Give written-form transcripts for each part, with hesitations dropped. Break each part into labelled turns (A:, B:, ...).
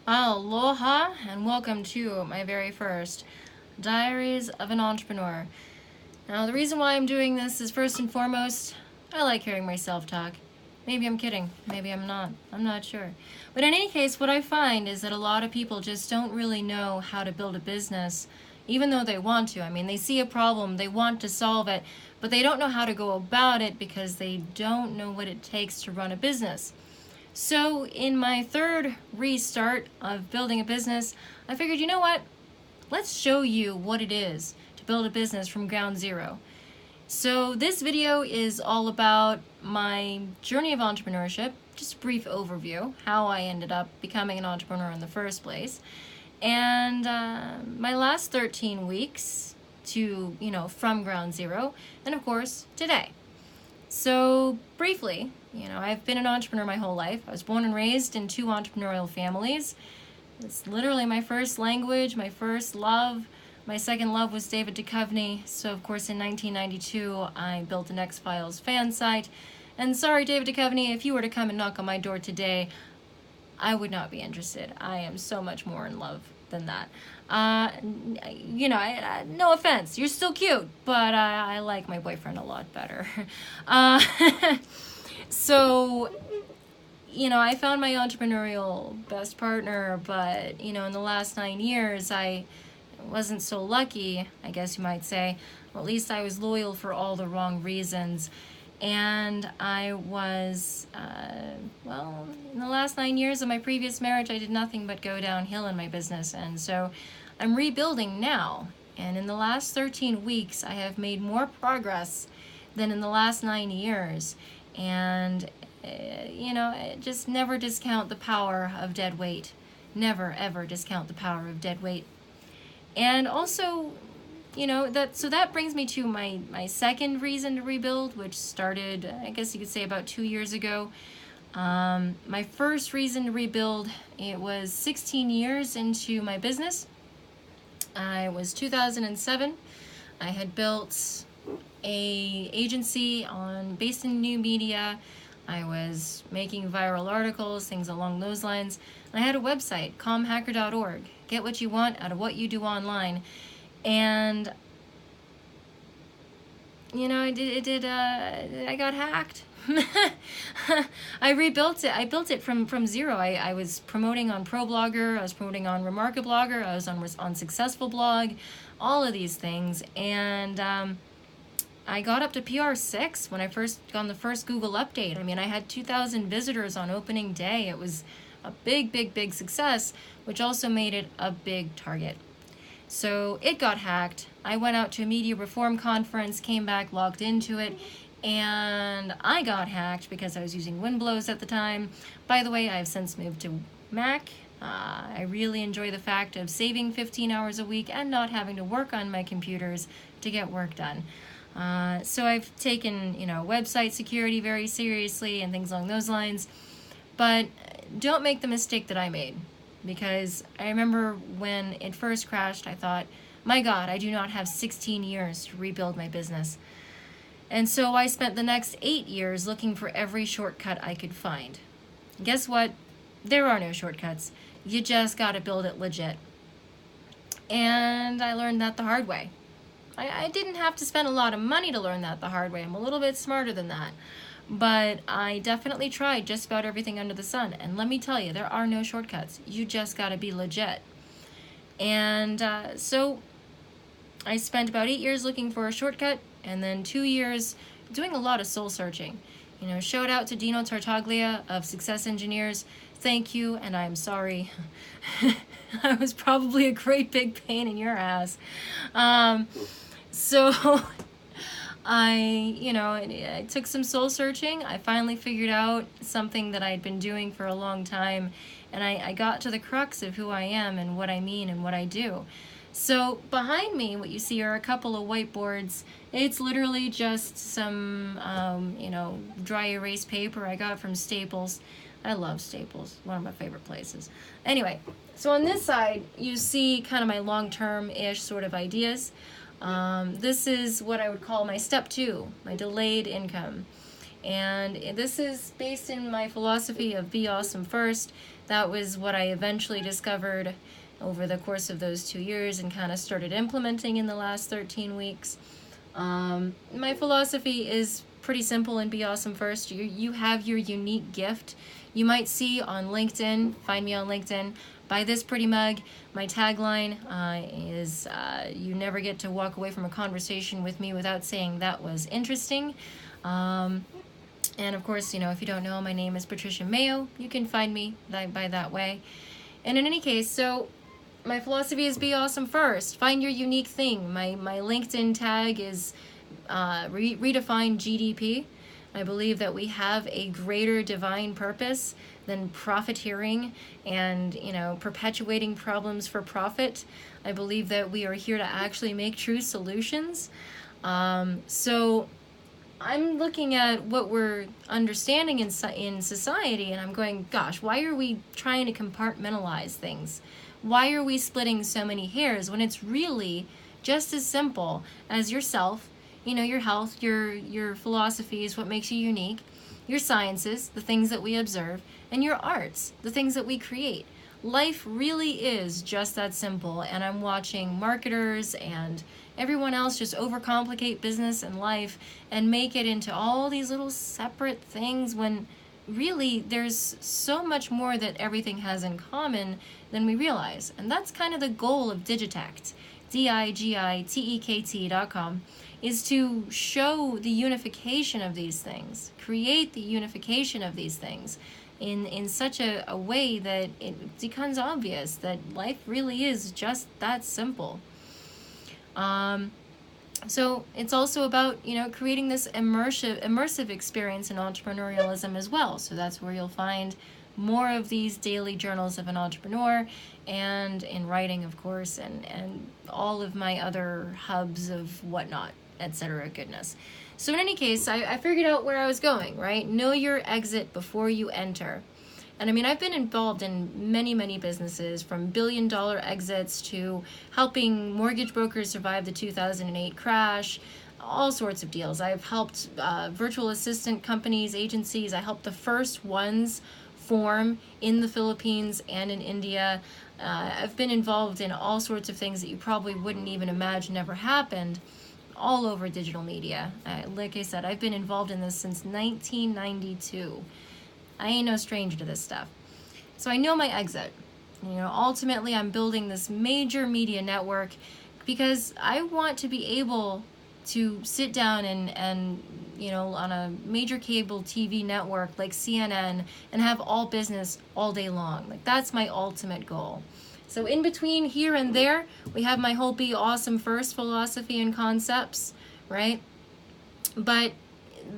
A: Aloha and welcome to my very first Diaries of an Entrepreneur. Now, the reason why I'm doing this is first and foremost, I like hearing myself talk. Maybe I'm kidding, maybe I'm not sure. But in any case, what I find is that a lot of people just don't really know how to build a business, even though they want to. I mean, they see a problem, they want to solve it, but they don't know how to go about it because they don't know what it takes to run a business. So in my third restart of building a business, I figured, you know what? Let's show you what it is to build a business from ground zero. So this video is all about my journey of entrepreneurship, just a brief overview, how I ended up becoming an entrepreneur in the first place, and my last 13 weeks to, from ground zero, and of course, today. So briefly, I've been an entrepreneur my whole life. I was born and raised in two entrepreneurial families. It's literally my first language, my first love. My second love was David Duchovny. So of course in 1992, I built an X-Files fan site. And sorry, David Duchovny, if you were to come and knock on my door today, I would not be interested. I am so much more in love than that. No offense, you're still cute, but I like my boyfriend a lot better. So, I found my entrepreneurial best partner, but, in the last 9 years, I wasn't so lucky, I guess you might say. Well, at least I was loyal for all the wrong reasons. And I was, in the last 9 years of my previous marriage, I did nothing but go downhill in my business. And so I'm rebuilding now. And in the last 13 weeks, I have made more progress than in the last 9 years. And, just never discount the power of dead weight. Never, ever discount the power of dead weight. And also, that brings me to my second reason to rebuild, which started, I guess you could say, about 2 years ago. My first reason to rebuild, it was 16 years into my business. I was 2007. I had built a agency based in new media. I was making viral articles, things along those lines. And I had a website, calmhacker.org. Get what you want out of what you do online. And I got hacked. I rebuilt it. I built it from zero. I was promoting on ProBlogger, I was promoting on Remarkablogger, I was on Successful Blog, all of these things. And I got up to PR6 when I first got on the first Google update. I mean, I had 2,000 visitors on opening day. It was a big, big, big success, which also made it a big target. So it got hacked. I went out to a media reform conference, came back, logged into it, and I got hacked because I was using Windows at the time. By the way, I have since moved to Mac. I really enjoy the fact of saving 15 hours a week and not having to work on my computers to get work done. So I've taken, website security very seriously and things along those lines. But don't make the mistake that I made, because I remember when it first crashed, I thought, my God, I do not have 16 years to rebuild my business. And so I spent the next 8 years looking for every shortcut I could find. Guess what? There are no shortcuts. You just got to build it legit. And I learned that the hard way. I didn't have to spend a lot of money to learn that the hard way. I'm a little bit smarter than that. But I definitely tried just about everything under the sun. And let me tell you, there are no shortcuts. You just got to be legit. And so I spent about 8 years looking for a shortcut, and then 2 years doing a lot of soul searching. Shout out to Dino Tartaglia of Success Engineers. Thank you, and I'm sorry. I was probably a great big pain in your ass. So I took some soul searching. I finally figured out something that I'd been doing for a long time, and I got to the crux of who I am and what I mean and what I do. So behind me, what you see are a couple of whiteboards. It's literally just some, dry erase paper I got from Staples. I love Staples, one of my favorite places. Anyway, so on this side, you see kind of my long-term-ish sort of ideas. This is what I would call my step 2, my delayed income. And this is based in my philosophy of be awesome first, That was what I eventually discovered over the course of those 2 years and kind of started implementing in the last 13 weeks. My philosophy is pretty simple and be awesome first. You have your unique gift. You might see on LinkedIn, find me on LinkedIn, buy this pretty mug. My tagline is you never get to walk away from a conversation with me without saying that was interesting. And of course, if you don't know, my name is Patricia Mayo. You can find me by that way. And in any case, so my philosophy is be awesome first. Find your unique thing. My LinkedIn tag is redefine GDP. I believe that we have a greater divine purpose than profiteering and, perpetuating problems for profit. I believe that we are here to actually make true solutions. So I'm looking at what we're understanding in society, and I'm going, gosh, why are we trying to compartmentalize things? Why are we splitting so many hairs when it's really just as simple as yourself, your health, your philosophies, what makes you unique, your sciences, the things that we observe, and your arts, the things that we create. Life really is just that simple, and I'm watching marketers and everyone else just overcomplicate business and life and make it into all these little separate things when really there's so much more that everything has in common than we realize. And that's kind of the goal of Digitect, digitekt.com, is to show the unification of these things, create the unification of these things in such a way that it becomes obvious that life really is just that simple. So it's also about, creating this immersive experience in entrepreneurialism as well. So that's where you'll find more of these daily journals of an entrepreneur, and in writing, of course, and all of my other hubs of whatnot, etc. goodness. So in any case, I figured out where I was going, right? Know your exit before you enter. And I've been involved in many, many businesses, from billion-dollar exits to helping mortgage brokers survive the 2008 crash, all sorts of deals. I've helped virtual assistant companies, agencies. I helped the first ones form in the Philippines and in India. I've been involved in all sorts of things that you probably wouldn't even imagine ever happened, all over digital media. Like I said, I've been involved in this since 1992. I ain't no stranger to this stuff. So I know my exit. Ultimately I'm building this major media network because I want to be able to sit down and on a major cable TV network like CNN and have all business all day long. Like, that's my ultimate goal. So in between here and there, we have my whole be awesome first philosophy and concepts, right? But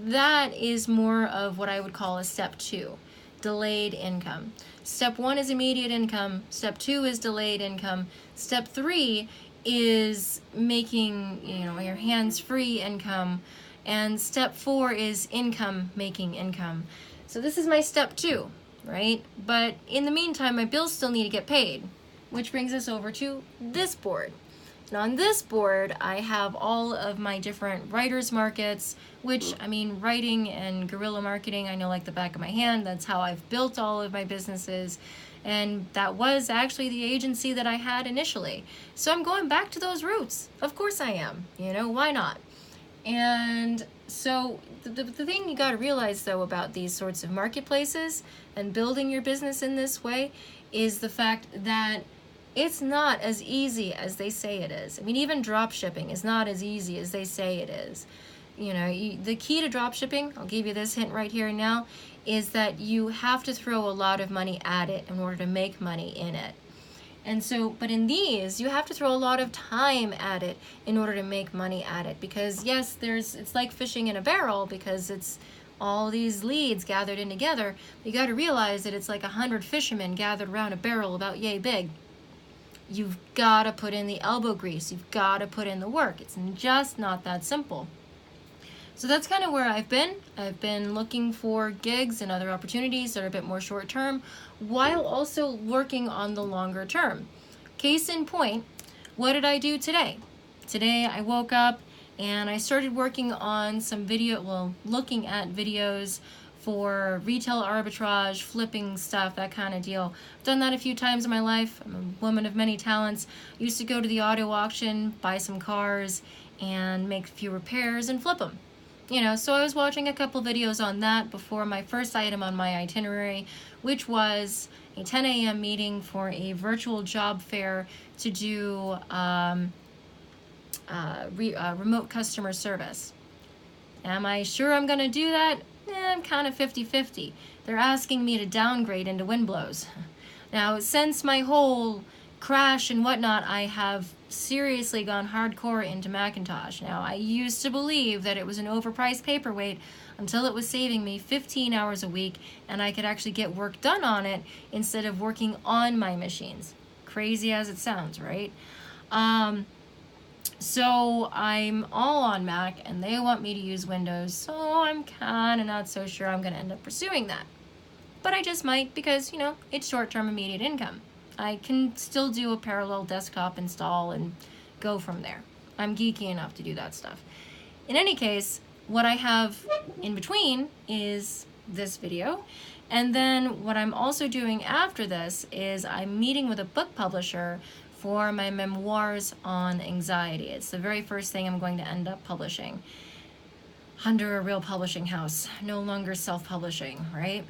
A: that is more of what I would call a step 2, delayed income. Step 1 is immediate income. Step 2 is delayed income. Step 3 is making, your hands-free income. And step 4 is income, making income. So this is my step 2, right? But in the meantime, my bills still need to get paid, which brings us over to this board. And on this board, I have all of my different writers markets, which, writing and guerrilla marketing, I know like the back of my hand. That's how I've built all of my businesses. And that was actually the agency that I had initially. So I'm going back to those roots. Of course I am. Why not? And so the thing you got to realize, though, about these sorts of marketplaces and building your business in this way is the fact that it's not as easy as they say it is. Even drop shipping is not as easy as they say it is. The key to drop shipping, I'll give you this hint right here and now, is that you have to throw a lot of money at it in order to make money in it. And so, but in these, you have to throw a lot of time at it in order to make money at it. Because yes, it's like fishing in a barrel, because it's all these leads gathered in together. You got to realize that it's like 100 fishermen gathered around a barrel about yay big. You've got to put in the elbow grease. You've got to put in the work. It's just not that simple. So that's kind of where I've been. I've been looking for gigs and other opportunities that are a bit more short term, while also working on the longer term. Case in point, what did I do today? Today I woke up and I started working on some looking at videos for retail arbitrage, flipping stuff, that kind of deal. I've done that a few times in my life. I'm a woman of many talents. I used to go to the auto auction, buy some cars, and make a few repairs and flip them. You know, so I was watching a couple videos on that before my first item on my itinerary, which was a 10 a.m. meeting for a virtual job fair to do remote customer service. Am I sure I'm going to do that? I'm kind of 50-50. They're asking me to downgrade into Windblows. Now, since my whole crash and whatnot, I have seriously gone hardcore into Macintosh. Now, I used to believe that it was an overpriced paperweight until it was saving me 15 hours a week and I could actually get work done on it instead of working on my machines. Crazy as it sounds, right? So I'm all on Mac and they want me to use Windows, so I'm kind of not so sure I'm going to end up pursuing that. But I just might because, you know, it's short-term immediate income. I can still do a parallel desktop install and go from there. I'm geeky enough to do that stuff. In any case, what I have in between is this video. And then what I'm also doing after this is I'm meeting with a book publisher for my memoirs on anxiety. It's the very first thing I'm going to end up publishing under a real publishing house, no longer self-publishing, right?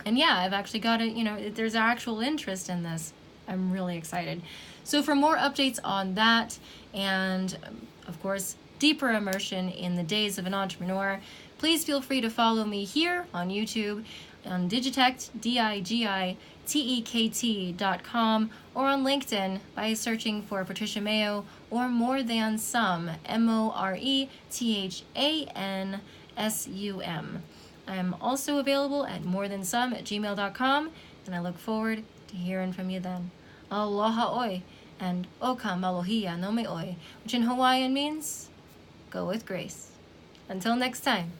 A: And yeah, I've actually got it, you know, there's actual interest in this. I'm really excited. So for more updates on that and, of course, deeper immersion in the days of an entrepreneur, please feel free to follow me here on YouTube, on Digitect, digitekt.com, or on LinkedIn by searching for Patricia Mayo or More Than Some, MoreThanSum. I'm also available at morethansome@gmail.com, and I look forward to hearing from you then. Aloha oi, and oka malohia no me oi, which in Hawaiian means, go with grace. Until next time.